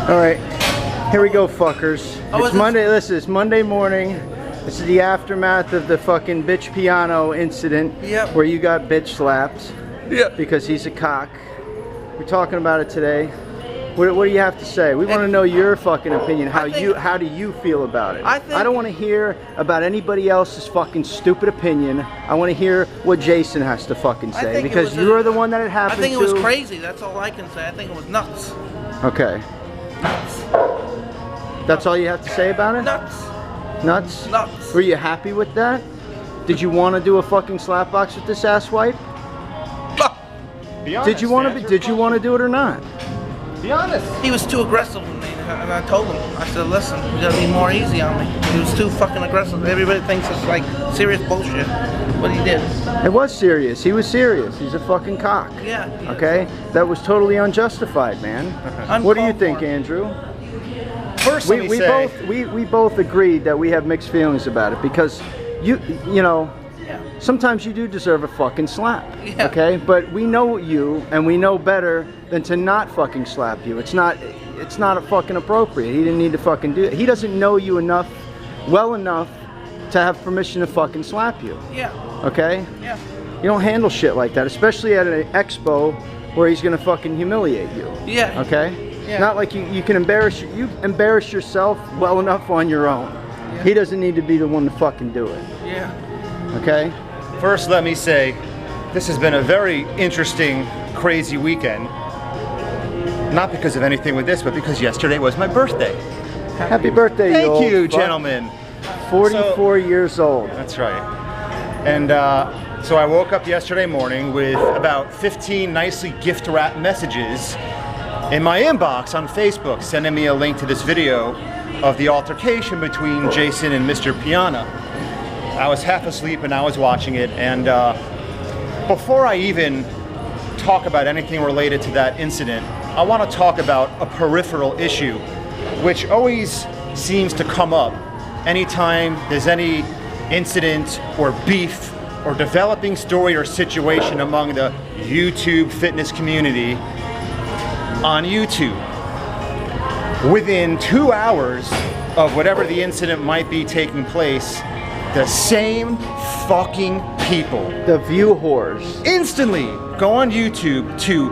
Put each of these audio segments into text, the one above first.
All right, here we go, fuckers. It's Monday. Listen, it's Monday morning. This is the aftermath of the fucking bitch Piano incident. Yep. Where you got bitch slapped. Yep. Because he's a cock. We're talking about it today. What do you have to say? We want to know your fucking opinion. How do you feel about it? I don't want to hear about anybody else's fucking stupid opinion. I want to hear what Jason has to fucking say because you're the one that it happened to. I think it was crazy. That's all I can say. I think it was nuts. Okay. Nuts. That's all you have to say about it? Nuts. Nuts? Nuts. Were you happy with that? Did you want to do a fucking slapbox with this asswipe? Be honest, Did you want to do it or not? Be honest. He was too aggressive with me, and I told him. I said, "Listen, you gotta be more easy on me." He was too fucking aggressive. Everybody thinks it's like serious bullshit. What he did. It was serious. He was serious. He's a fucking cock. Yeah. Okay. That was totally unjustified, man. What do you think, Andrew? First, we both agreed that we have mixed feelings about it because you know. Yeah. Sometimes you do deserve a fucking slap, yeah. Okay? But we know you, and we know better than to not fucking slap you. It's not fucking appropriate. He didn't need to fucking do it. He doesn't know you well enough to have permission to fucking slap you. Yeah. Okay? Yeah. You don't handle shit like that, especially at an expo where he's gonna fucking humiliate you. Yeah. Okay? Yeah. Not like you can embarrass yourself well enough on your own. Yeah. He doesn't need to be the one to fucking do it. Yeah. Okay? First, let me say, this has been a very interesting, crazy weekend. Not because of anything with this, but because yesterday was my birthday. Happy birthday, Thank you, fuck. gentlemen. 44 years old. That's right. And so I woke up yesterday morning with about 15 nicely gift-wrapped messages in my inbox on Facebook, sending me a link to this video of the altercation between Jason and Mr. Piana. I was half asleep and I was watching it, and before I even talk about anything related to that incident, I want to talk about a peripheral issue which always seems to come up anytime there's any incident or beef or developing story or situation among the YouTube fitness community on YouTube. Within 2 hours of whatever the incident might be taking place, the same fucking people, the view whores, instantly go on YouTube to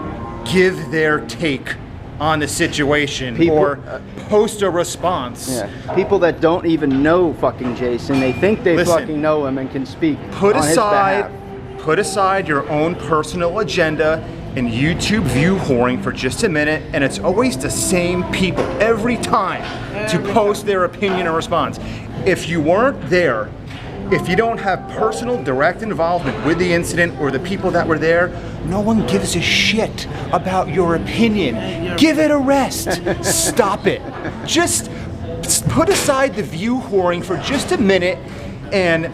give their take on the situation or post a response. Yeah. People that don't even know fucking Jason, they think they fucking know him and can speak on his behalf. Put aside your own personal agenda and YouTube view whoring for just a minute, and it's always the same people every time to post their opinion or response. If you weren't there, if you don't have personal direct involvement with the incident or the people that were there, no one gives a shit about your opinion. Give it a rest. Stop it. Just put aside the view whoring for just a minute and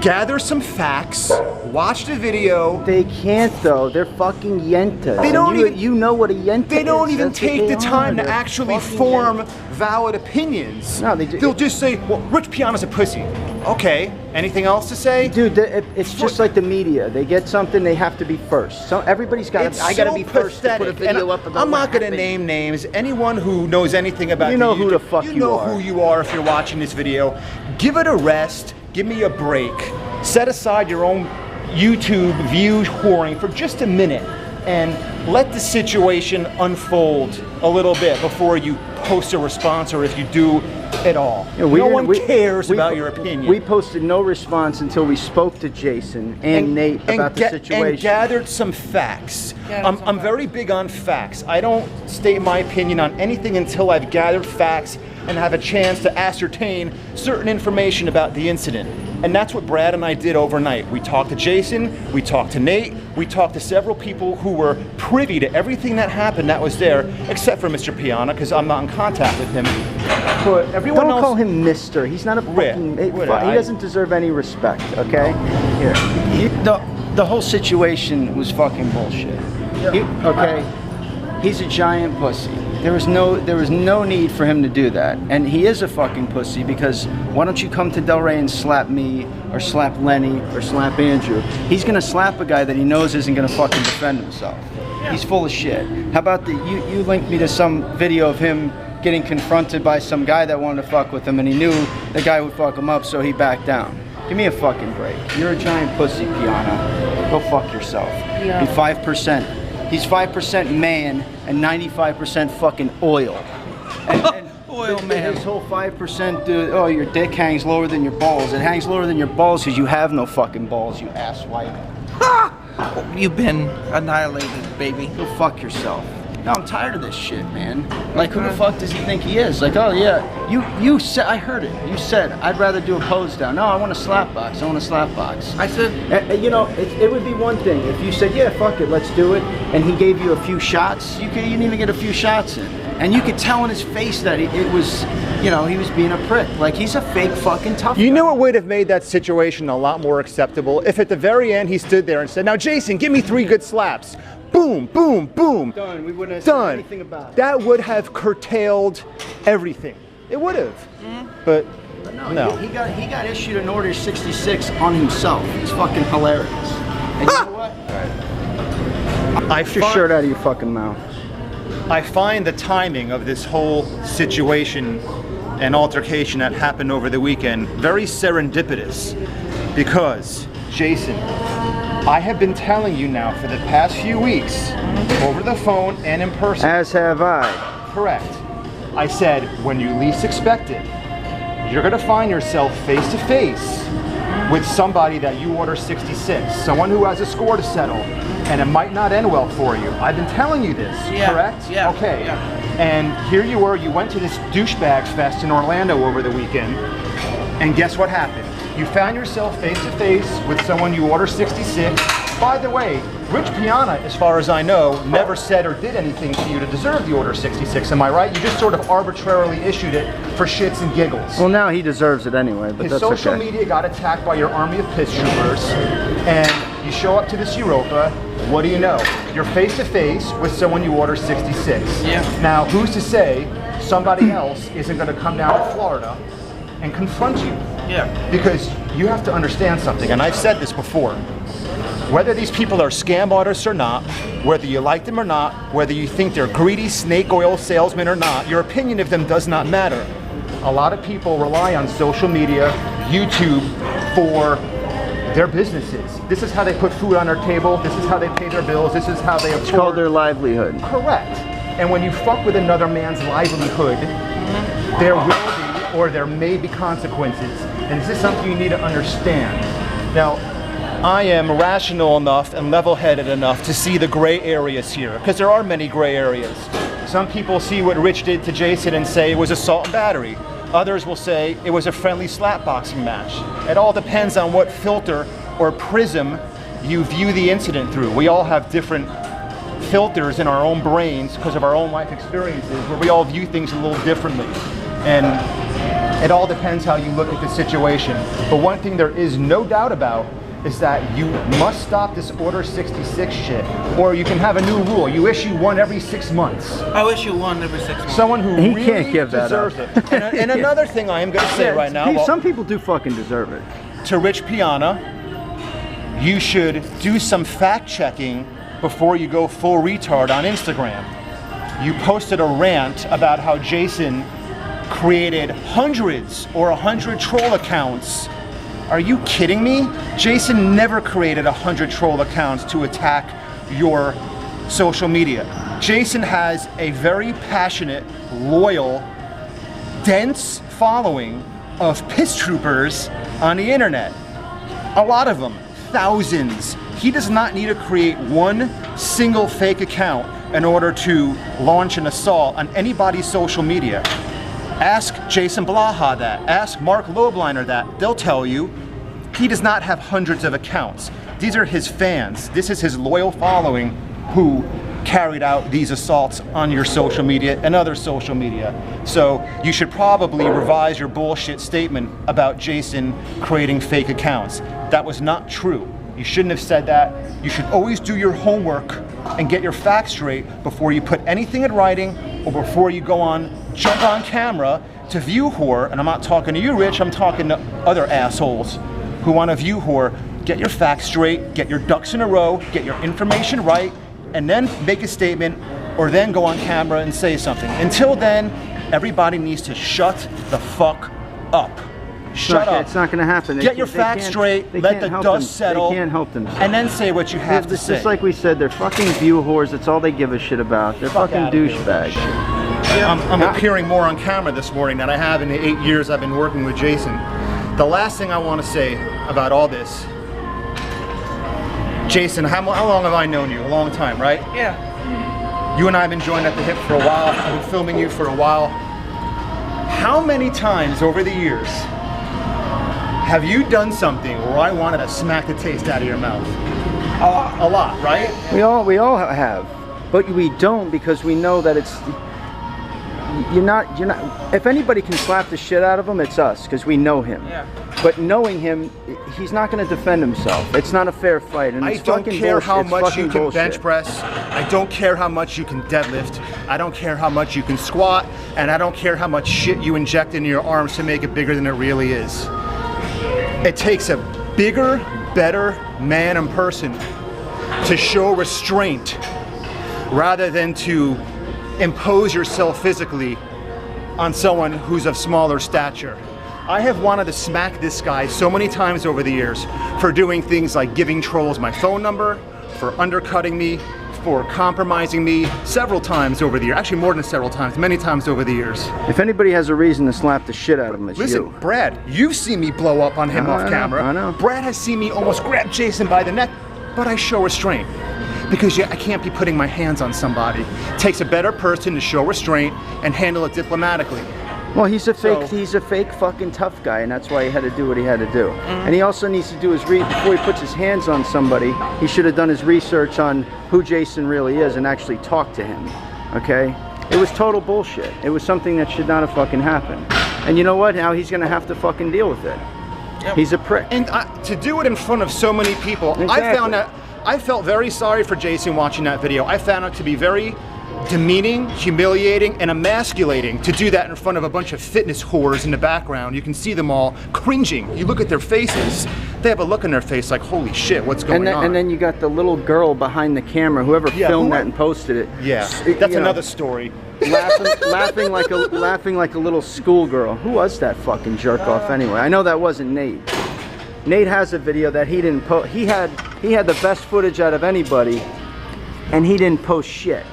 gather some facts, watch the video. They can't though, they're fucking yentas. They don't even, you know what a yenta is. They don't even take the time to actually form valid opinions. No, they'll just say, well, Rich Piana's a pussy. Okay, anything else to say? Dude, it's just like the media. They get something, they have to be first. So everybody's got to, I got to be first to put a video up about I'm not going to name names. Anyone who knows anything about you know who the fuck you are. You know who you are if you're watching this video. Give it a rest. Give me a break. Set aside your own YouTube view whoring for just a minute and let the situation unfold a little bit before you post a response, or if you do at all. No one cares about your opinion. We posted no response until we spoke to Jason and Nate about the situation. And gathered some facts. I'm very big on facts. I don't state my opinion on anything until I've gathered facts and have a chance to ascertain certain information about the incident. And that's what Brad and I did overnight. We talked to Jason, we talked to Nate, we talked to several people who were privy to everything that happened that was there, except for Mr. Piana, because I'm not in contact with him. But everyone else... Don't call him Mr. He's not a fucking... He doesn't deserve any respect, okay? Here. The whole situation was fucking bullshit. Okay? He's a giant pussy. There was no need for him to do that. And he is a fucking pussy because why don't you come to Delray and slap me or slap Lenny or slap Andrew? He's gonna slap a guy that he knows isn't gonna fucking defend himself. Yeah. He's full of shit. How about you linked me to some video of him getting confronted by some guy that wanted to fuck with him and he knew the guy would fuck him up, so he backed down. Give me a fucking break. You're a giant pussy, Piana. Go fuck yourself. Yeah. Be 5%. He's 5% man and 95% fucking oil. And oil man. His whole 5%, oh, your dick hangs lower than your balls. It hangs lower than your balls because you have no fucking balls, you asswipe. Ha! You've been annihilated, baby. Go fuck yourself. No, I'm tired of this shit, man. Like, who the fuck does he think he is? Like, oh yeah, you said, I heard it. You said, I'd rather do a pose down. No, I want a slap box. I want a slap box. I said, you know, it would be one thing if you said, yeah, fuck it, let's do it, and he gave you a few shots. You didn't even get a few shots in, and you could tell in his face that it was, you know, he was being a prick. Like, he's a fake fucking tough guy. You know what would have made that situation a lot more acceptable? If at the very end he stood there and said, now Jason, give me 3 good slaps. Boom, boom, boom. Done. We wouldn't have said anything about it. That would have curtailed everything. It would have. Mm-hmm. But no. He got issued an order 66 on himself. It's fucking hilarious. And you know what? Get your shirt out of your fucking mouth. I find the timing of this whole situation and altercation that happened over the weekend very serendipitous because, Jason, I have been telling you now for the past few weeks, over the phone and in person. As have I. Correct. I said, when you least expect it, you're gonna find yourself face to face with somebody that you order 66, someone who has a score to settle, and it might not end well for you. I've been telling you this, correct? Yeah. Okay. Yeah. And here you were, you went to this douchebag fest in Orlando over the weekend, and guess what happened? You found yourself face to face with someone you order 66. By the way, Rich Piana, as far as I know, never said or did anything to you to deserve the order 66, am I right? You just sort of arbitrarily issued it for shits and giggles. Well, now he deserves it anyway, but His that's social okay. media got attacked by your army of piss troopers, and you show up to this Europa, what do you know? You're face to face with someone you order 66. Yeah. Now, who's to say somebody else isn't gonna come down to Florida and confront you? Yeah. Because you have to understand something, and I've said this before. Whether these people are scam artists or not, whether you like them or not, whether you think they're greedy snake oil salesmen or not, your opinion of them does not matter. A lot of people rely on social media, YouTube, for their businesses. This is how they put food on their table, this is how they pay their bills, this is how they afford. It's called their livelihood. Correct. And when you fuck with another man's livelihood, there will be, or there may be consequences. And this is something you need to understand. Now, I am rational enough and level-headed enough to see the gray areas here, because there are many gray areas. Some people see what Rich did to Jason and say it was assault and battery. Others will say it was a friendly slapboxing match. It all depends on what filter or prism you view the incident through. We all have different filters in our own brains because of our own life experiences where we all view things a little differently. And it all depends how you look at the situation. But one thing there is no doubt about is that you must stop this Order 66 shit, or you can have a new rule. You issue one every 6 months. I'll issue one every 6 months. Someone who He really can't give that deserves up. it. And another thing I am going to say right now, Some people do fucking deserve it. to Rich Piana, you should do some fact checking before you go full retard on Instagram. You posted a rant about how Jason created hundreds or 100 troll accounts. Are you kidding me? Jason never created 100 troll accounts to attack your social media. Jason has a very passionate, loyal, dense following of piss troopers on the internet. A lot of them, thousands. He does not need to create one single fake account in order to launch an assault on anybody's social media. Ask Jason Blaha that, ask Mark Lobliner that, they'll tell you he does not have hundreds of accounts. These are his fans. This is his loyal following who carried out these assaults on your social media and other social media. So you should probably revise your bullshit statement about Jason creating fake accounts. That was not true. You shouldn't have said that. You should always do your homework and get your facts straight before you put anything in writing or before you jump on camera to view whore, and I'm not talking to you, Rich, I'm talking to other assholes who want to view whore, get your facts straight, get your ducks in a row, get your information right, and then make a statement, or then go on camera and say something. Until then, everybody needs to shut the fuck up. Shut up. It's not going to happen. Get your facts straight, let the dust settle, they can't help themselves. and then say what you have to say. Just like we said, they're fucking view whores. That's all they give a shit about. They're fucking douchebags. I'm appearing more on camera this morning than I have in the 8 years I've been working with Jason. The last thing I want to say about all this, Jason, how long have I known you? A long time, right? Yeah. You and I have been joined at the hip for a while. I've been filming you for a while. How many times over the years have you done something where I wanted to smack the taste out of your mouth? A lot, right? We all have, but we don't, because we know that it's you're not. If anybody can slap the shit out of him, it's us, because we know him. Yeah. But knowing him, he's not going to defend himself. It's not a fair fight. And I it's don't fucking care bullshit. how It's much fucking you can bullshit. bench press. I don't care how much you can deadlift. I don't care how much you can squat. And I don't care how much shit you inject into your arms to make it bigger than it really is. It takes a bigger, better man and person to show restraint rather than to impose yourself physically on someone who's of smaller stature. I have wanted to smack this guy so many times over the years for doing things like giving trolls my phone number, for undercutting me, for compromising me several times over the year. Actually, more than several times, many times over the years. If anybody has a reason to slap the shit out of him, it's Listen, you. Brad, you've seen me blow up on him off camera. I know. Brad has seen me almost grab Jason by the neck, but I show restraint. Because I can't be putting my hands on somebody. It takes a better person to show restraint and handle it diplomatically. Well, he's a fake fucking tough guy, and that's why he had to do what he had to do. And he also needs to do his before he puts his hands on somebody, he should have done his research on who Jason really is and actually talk to him. Okay? It was total bullshit. It was something that should not have fucking happened. And you know what? Now he's gonna have to fucking deal with it. Yep. He's a prick. And to do it in front of so many people, Exactly. I felt very sorry for Jason watching that video. I found it to be very demeaning, humiliating, and emasculating to do that in front of a bunch of fitness whores in the background. You can see them all cringing. You look at their faces, they have a look in their face like, holy shit, what's going on? And then you got the little girl behind the camera, whoever filmed that and posted it. Yeah, that's another story. laughing like a little schoolgirl. Who was that fucking jerk off anyway? I know that wasn't Nate. Nate has a video that he didn't post. He had the best footage out of anybody, and he didn't post shit.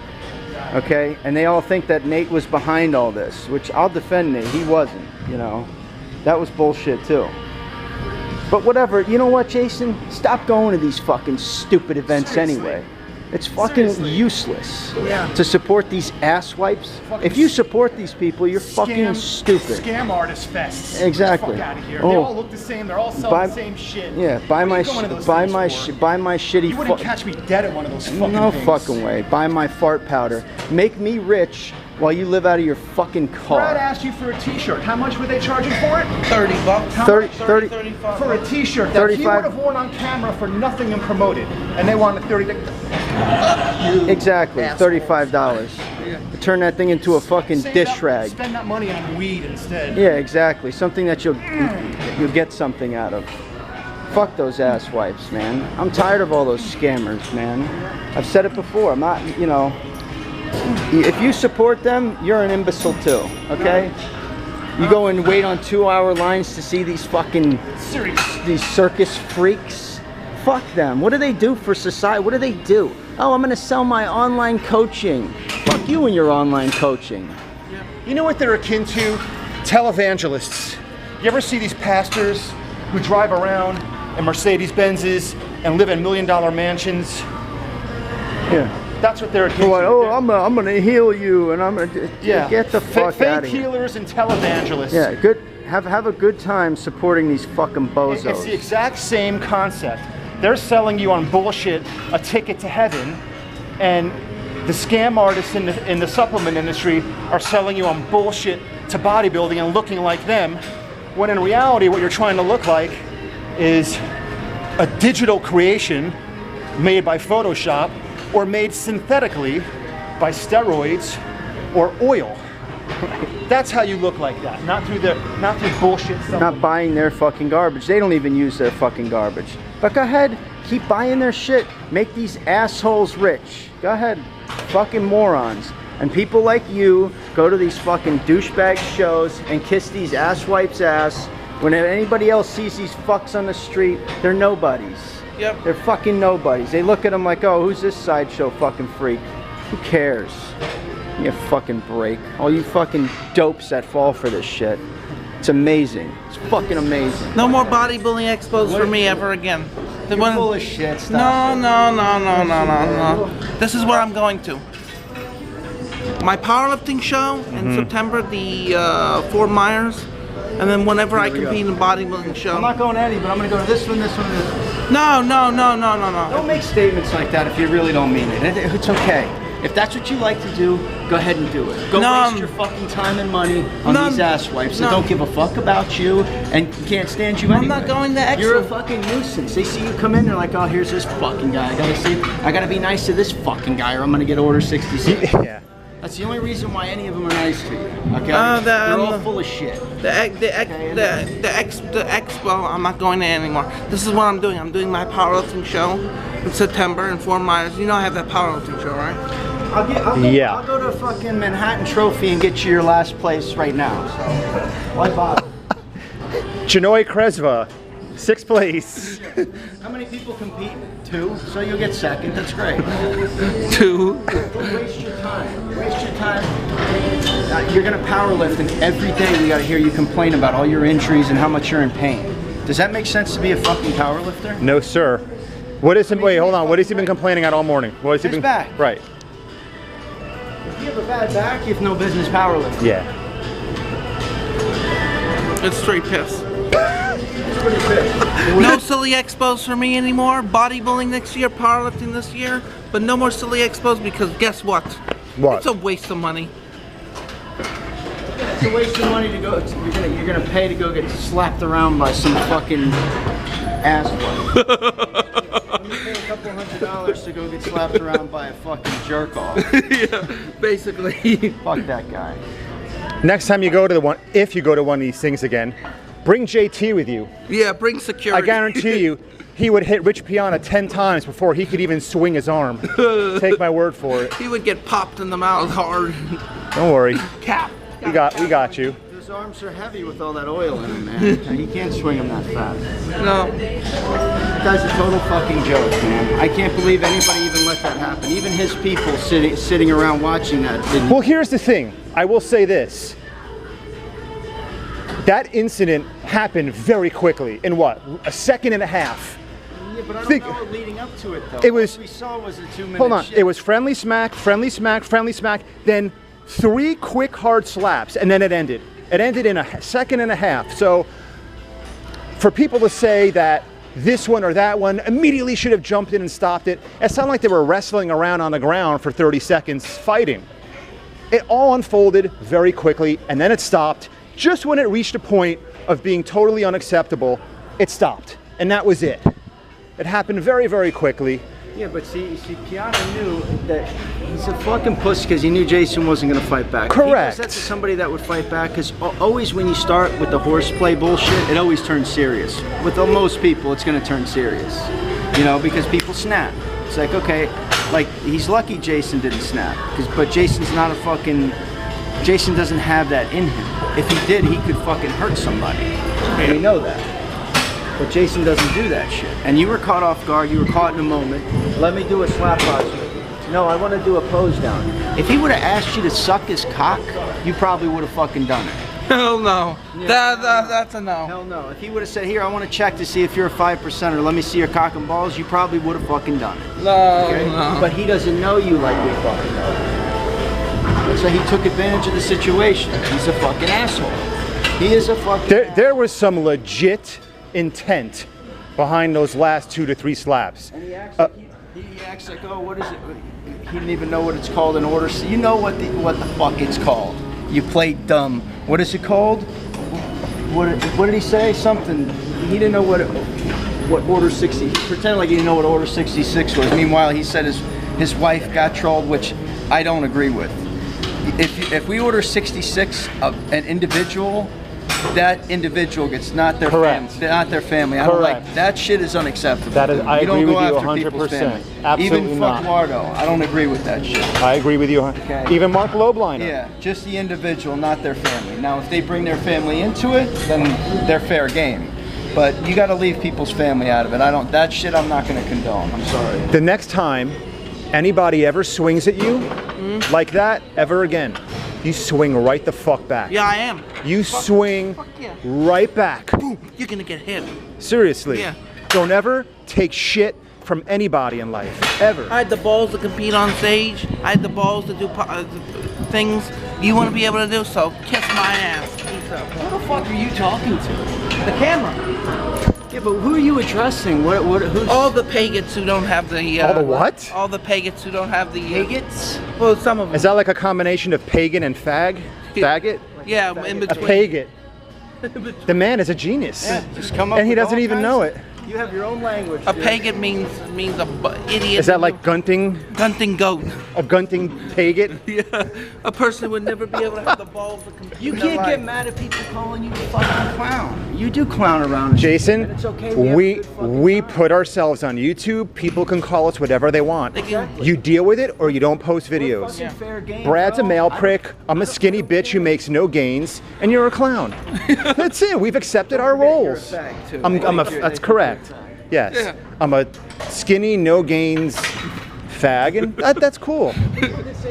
Okay, and they all think that Nate was behind all this, which I'll defend Nate. He wasn't. You know, that was bullshit too. But whatever. You know what, Jason? Stop going to these fucking stupid events anyway. It's fucking useless to support these asswipes. If you support these people, you're fucking stupid. Scam artist fests. Exactly. Get the fuck out of here. They all look the same. They're all selling the same shit. Yeah, buy my shitty. You wouldn't catch me dead at one of those fucking No things. fucking way. Buy my fart powder. Make me rich while you live out of your fucking car. Brad asked you for a t-shirt. How much were they charging for it? $30. 30 35 for a t-shirt that he would have worn on camera for nothing and promoted. And they wanted $30. Exactly, $35. Turn that thing into a fucking dish rag. Spend that money on weed instead. Yeah, exactly. Something that you'll get something out of. Fuck those ass wipes, man. I'm tired of all those scammers, man. I've said it before. I'm not, you know. If you support them, you're an imbecile too. Okay. You go and wait on 2-hour lines to see these fucking these circus freaks. Fuck them. What do they do for society? What do they do? Oh, I'm gonna sell my online coaching. Fuck you and your online coaching. You know what they're akin to? Televangelists. You ever see these pastors who drive around in Mercedes-Benzes and live in $1 million mansions? Yeah. That's what they're akin to. Oh, I'm gonna heal you, and I'm gonna get the fuck out of Fake here. healers and televangelists. Yeah, good. Have a good time supporting these fucking bozos. It's the exact same concept. They're selling you on bullshit a ticket to heaven, and the scam artists in the supplement industry are selling you on bullshit to bodybuilding and looking like them, when in reality what you're trying to look like is a digital creation made by Photoshop or made synthetically by steroids or oil. That's how you look like that, not through bullshit stuff. Not buying their fucking garbage. They don't even use their fucking garbage. But go ahead, keep buying their shit. Make these assholes rich. Go ahead, fucking morons. And people like you go to these fucking douchebag shows and kiss these asswipes' ass. When anybody else sees these fucks on the street, they're nobodies. Yep. They're fucking nobodies. They look at them like, oh, who's this sideshow fucking freak? Who cares? Give me a fucking break. All you fucking dopes that fall for this shit. It's amazing. It's fucking amazing. No more bodybuilding expos for me ever again. You're full of shit. Stop. No. This is where I'm going to. My powerlifting show in September, the Fort Myers, and then whenever I compete in a bodybuilding show. I'm not going to any, but I'm going to go to this one, this one, and this one. No. Don't make statements like that if you really don't mean it. It's okay. If that's what you like to do, go ahead and do it. Go waste your fucking time and money on these asswipes that don't give a fuck about you and can't stand you anyway. I'm not going to extra. You're a fucking nuisance. They see you come in, they're like, oh, here's this fucking guy. I gotta be nice to this fucking guy or I'm gonna get order 66. Yeah. That's the only reason why any of them are nice to you. Okay? They're all full of shit. The expo, I'm not going there anymore. This is what I'm doing. I'm doing my powerlifting show in September in Fort Myers. You know I have that powerlifting show, right? I'll go to fucking Manhattan Trophy and get you your last place right now. So why bother? Chinoy Kresva, 6th place. How many people compete? 2. So you'll get 2nd. That's great. 2. Don't waste your time. Waste your time. You're gonna powerlift, and every day we gotta hear you complain about all your injuries and how much you're in pain. Does that make sense to be a fucking powerlifter? No, sir. What is wait, hold on. What has he been complaining about all morning? What has he been? Back. Right. If you have a bad back, you have no business powerlifting. Yeah. It's straight piss. It's pretty big. No silly expos for me anymore. Bodybuilding next year, powerlifting this year, but no more silly expos because guess what? What? It's a waste of money. It's a waste of money to go. You're gonna pay to go get slapped around by some fucking asswipe. You pay a couple $100 to go get slapped around by a fucking jerk off. Yeah, basically. Fuck that guy. Next time you go to if you go to one of these things again, bring JT with you. Yeah, bring security. I guarantee you, he would hit Rich Piana 10 times before he could even swing his arm. Take my word for it. He would get popped in the mouth hard. Don't worry. Cap. We got you. His arms are heavy with all that oil in them, man. He can't swing them that fast. No. That guy's a total fucking joke, man. I can't believe anybody even let that happen. Even his people sitting around watching that didn't. Well, here's the thing. I will say this. That incident happened very quickly. In what? A second and a half. Yeah, but I don't know leading up to it, though. It was. What we saw was a 2-minute Hold on. shit. It was friendly smack, friendly smack, friendly smack, then 3 quick hard slaps, and then it ended. It ended in a second and a half. So for people to say that this one or that one immediately should have jumped in and stopped it, it sounded like they were wrestling around on the ground for 30 seconds fighting. It all unfolded very quickly, and then it stopped. Just when it reached a point of being totally unacceptable, it stopped. And that was it. It happened very, very quickly. Yeah, but see, Piana knew that he's a fucking puss because he knew Jason wasn't going to fight back. Correct. He does that to somebody that would fight back, because always when you start with the horseplay bullshit, it always turns serious. With most people, it's going to turn serious. You know, because people snap. It's like, okay, like, he's lucky Jason didn't snap. But Jason's not a fucking... Jason doesn't have that in him. If he did, he could fucking hurt somebody. And we know that. But Jason doesn't do that shit. And you were caught off guard, you were caught in a moment. Let me do a slap box. No, I want to do a pose down. If he would have asked you to suck his cock, you probably would have fucking done it. Hell no. Yeah. That's a no. Hell no. If he would have said, here, I want to check to see if you're a 5%er, let me see your cock and balls, you probably would have fucking done it. No, Okay? no. But he doesn't know you like we fucking know. So he took advantage of the situation. He's a fucking asshole. He is a fucking There was some legit intent behind those last 2 to 3 slaps. And he acts like, he acts like, oh, what is it? He didn't even know what it's called in order. So you know what the fuck it's called. You played dumb. What is it called? What did he say? Something. He didn't know what order 60. He pretended like he didn't know what order 66 was. Meanwhile, he said his wife got trolled, which I don't agree with. if we order 66 of an individual, that individual gets not their family. Not their family. I don't like that. Shit is unacceptable. That is, I agree with you 100%. Absolutely Even not. fuck Wardo. I don't agree with that shit. I agree with you. Okay. Even Mark Lobliner. Yeah, just the individual, not their family. Now, if they bring their family into it, then they're fair game. But you got to leave people's family out of it. That shit I'm not going to condone. I'm sorry. The next time anybody ever swings at you like that ever again, you swing right the fuck back. Yeah, I am. You swing right back. Boom, you're gonna get hit. Seriously. Yeah. Don't ever take shit from anybody in life, ever. I had the balls to compete on stage. I had the balls to do things you want to be able to do, so kiss my ass. Who the fuck are you talking to? The camera. Yeah, but who are you addressing? Who's... All the pagans who don't have the... all the what? All the pagans who don't have the... Pagans? Well, some of them. Is that like a combination of pagan and fag? Faggot? Yeah, in A between. pagan. The man is a genius. Yeah, just come up and he with doesn't all even kinds know of- it. You have your own language. A dude. pagan means idiot. Is that like gunting? Gunting goat. A gunting pagan? Yeah, a person would never be able to have the balls to compete. You in can't their get life. mad at people calling you a fucking clown. You do clown around. and shit, Jason, and it's okay. we put ourselves on YouTube. People can call us whatever they want. They can- You deal with it or you don't post videos. Fucking fair game, Brad's a bro. male prick. I'm a skinny bitch who makes no gains, and you're a clown. That's it. We've accepted our roles. You're a fag, too. That's correct. Yes. Yeah. I'm a skinny, no gains fag, and that's cool.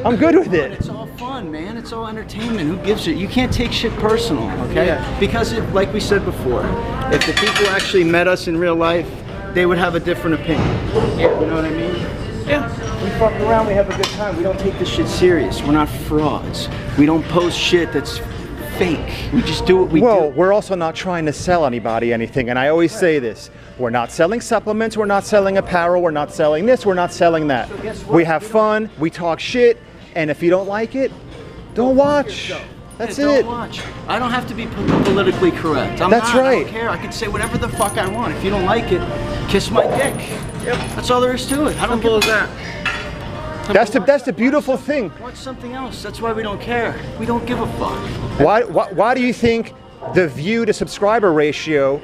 I'm good with it. It's all fun, man. It's all entertainment. Who gives it? You can't take shit personal, okay? Yeah. Because, like we said before, if the people actually met us in real life, they would have a different opinion. Yeah. You know what I mean? Yeah. We fuck around, we have a good time. We don't take this shit serious. We're not frauds. We don't post shit that's fake. We just do what we do. Well, we're also not trying to sell anybody anything, and I always say this. We're not selling supplements, we're not selling apparel, we're not selling this, we're not selling that. We have fun, we talk shit, and if you don't like it, don't watch. That's Don't it. watch. I don't have to be politically correct. That's I right. don't care. I can say whatever the fuck I want. If you don't like it, kiss my dick. Yep. That's all there is to it. I don't Simple give as a that. That's the beautiful thing. Watch something else. That's why we don't care. We don't give a fuck. Why do you think the view to subscriber ratio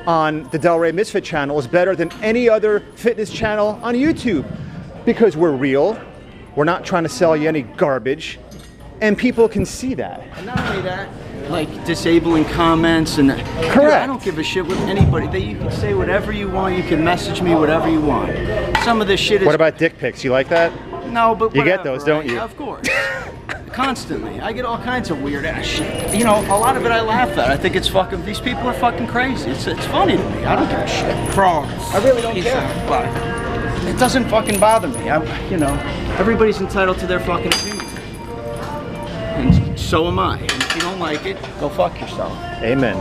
on the Delray Misfit channel is better than any other fitness channel on YouTube? Because we're real. We're not trying to sell you any garbage. And people can see that. And not only that, like disabling comments and Correct. Dude, I don't give a shit with anybody. You can say whatever you want. You can message me whatever you want. Some of this shit is What about dick pics? You like that? no, but You get whatever, those, don't right? you? Of course. Constantly. I get all kinds of weird ass shit. You know, a lot of it I laugh at. I think it's fucking. These people are fucking crazy. It's funny to me. I don't give a shit. Frauds. I really don't Peace care. out. Bye. It doesn't fucking bother me. You know, everybody's entitled to their fucking opinion. And so am I. And if you don't like it, go fuck yourself. Amen.